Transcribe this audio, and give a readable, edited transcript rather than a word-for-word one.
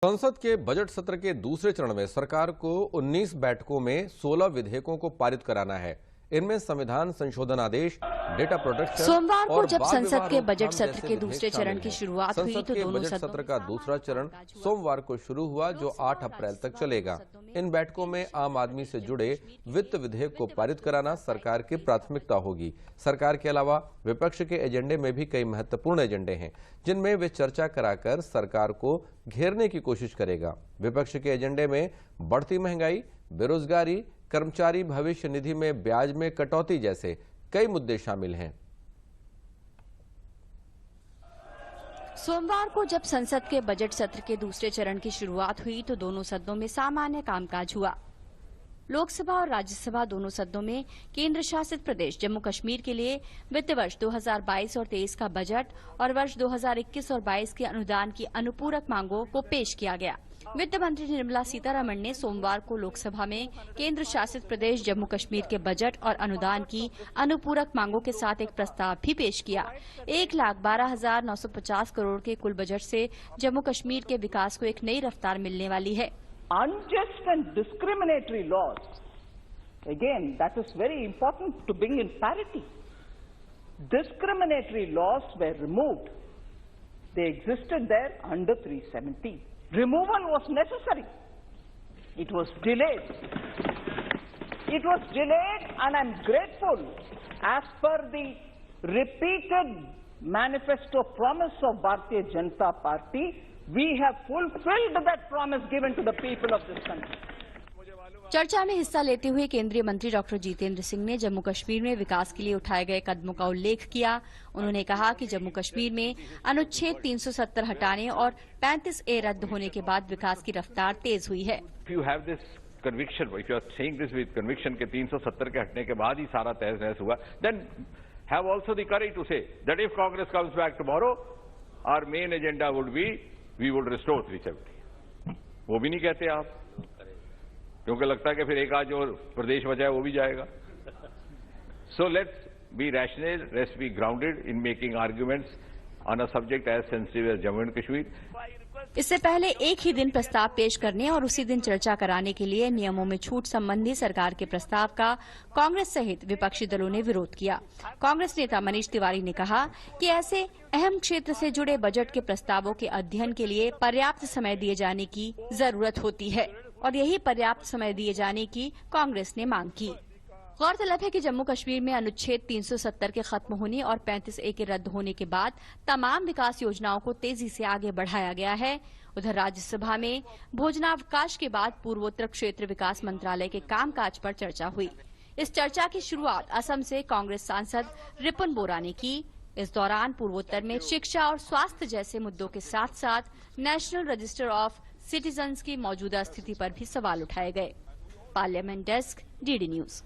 संसद के बजट सत्र के दूसरे चरण में सरकार को 19 बैठकों में 16 विधेयकों को पारित कराना है। इनमें संविधान संशोधन आदेश, डेटा प्रोटेक्शन सोमवार को जब संसद संसद के बजट सत्र के दूसरे चरण की शुरुआत हुई तो दोनों बजट सत्र का दूसरा चरण सोमवार को शुरू हुआ, जो 8 अप्रैल तक चलेगा। इन बैठकों में आम आदमी से जुड़े वित्त विधेयक को पारित कराना सरकार की प्राथमिकता होगी। सरकार के अलावा विपक्ष के एजेंडे में भी कई महत्वपूर्ण एजेंडे हैं, जिनमें वे चर्चा कराकर सरकार को घेरने की कोशिश करेगा। विपक्ष के एजेंडे में बढ़ती महंगाई, बेरोजगारी, कर्मचारी भविष्य निधि में ब्याज में कटौती जैसे कई मुद्दे शामिल हैं। सोमवार को जब संसद के बजट सत्र के दूसरे चरण की शुरुआत हुई तो दोनों सदनों में सामान्य कामकाज हुआ। लोकसभा और राज्यसभा दोनों सदनों में केंद्र शासित प्रदेश जम्मू कश्मीर के लिए वित्त वर्ष 2022 और 23 का बजट और वर्ष 2021 और 22 के अनुदान की अनुपूरक मांगों को पेश किया गया। वित्त मंत्री निर्मला सीतारमण ने सोमवार को लोकसभा में केंद्र शासित प्रदेश जम्मू कश्मीर के बजट और अनुदान की अनुपूरक मांगों के साथ एक प्रस्ताव भी पेश किया। 1,12,950 करोड़ के कुल बजट से जम्मू कश्मीर के विकास को एक नई रफ्तार मिलने वाली है। Unjust and discriminatory laws, again, that is very important to bring in parity. Discriminatory laws were removed. They existed there under 370. Removal was necessary. It was delayed. It was delayed, and I'm grateful. As per the repeated manifesto promise of Bharatiya Janata Party, we have fulfilled that promise given to the people of this country. चर्चा में हिस्सा लेते हुए केंद्रीय मंत्री doctor Jitendra Singh ने जम्मू कश्मीर में विकास के लिए उठाए गए कदमों का उल्लेख किया। उन्होंने कहा कि जम्मू कश्मीर में अनुच्छेद 370 हटाने और 35A रद्द होने के बाद विकास की रफ्तार तेज हुई है। If you have this conviction, if you are saying this with conviction के 370 के हटने के बाद ही सारा तहस-नहस हुआ, then have also the courage to say that if Congress comes back tomorrow, our main agenda would be we would restore 370. वो भी नहीं कहते आप, क्योंकि लगता है कि फिर एक आज और प्रदेश बचाए वो भी जाएगा। So let's be rational, let's be grounded in making arguments on a subject as sensitive as Jammu and Kashmir. इससे पहले एक ही दिन प्रस्ताव पेश करने और उसी दिन चर्चा कराने के लिए नियमों में छूट संबंधी सरकार के प्रस्ताव का कांग्रेस सहित विपक्षी दलों ने विरोध किया। कांग्रेस नेता मनीष तिवारी ने कहा कि ऐसे अहम क्षेत्र से जुड़े बजट के प्रस्तावों के अध्ययन के लिए पर्याप्त समय दिए जाने की जरूरत होती है और यही पर्याप्त समय दिए जाने की कांग्रेस ने मांग की। गौरतलब है कि जम्मू कश्मीर में अनुच्छेद 370 के खत्म होने और 35A के रद्द होने के बाद तमाम विकास योजनाओं को तेजी से आगे बढ़ाया गया है। उधर राज्यसभा में भोजनावकाश के बाद पूर्वोत्तर क्षेत्र विकास मंत्रालय के कामकाज पर चर्चा हुई। इस चर्चा की शुरुआत असम से कांग्रेस सांसद रिपुन बोरा ने की। इस दौरान पूर्वोत्तर में शिक्षा और स्वास्थ्य जैसे मुद्दों के साथ साथ नेशनल रजिस्टर ऑफ सिटीजन्स की मौजूदा स्थिति पर भी सवाल उठाए गए। Parliament desk, DD news.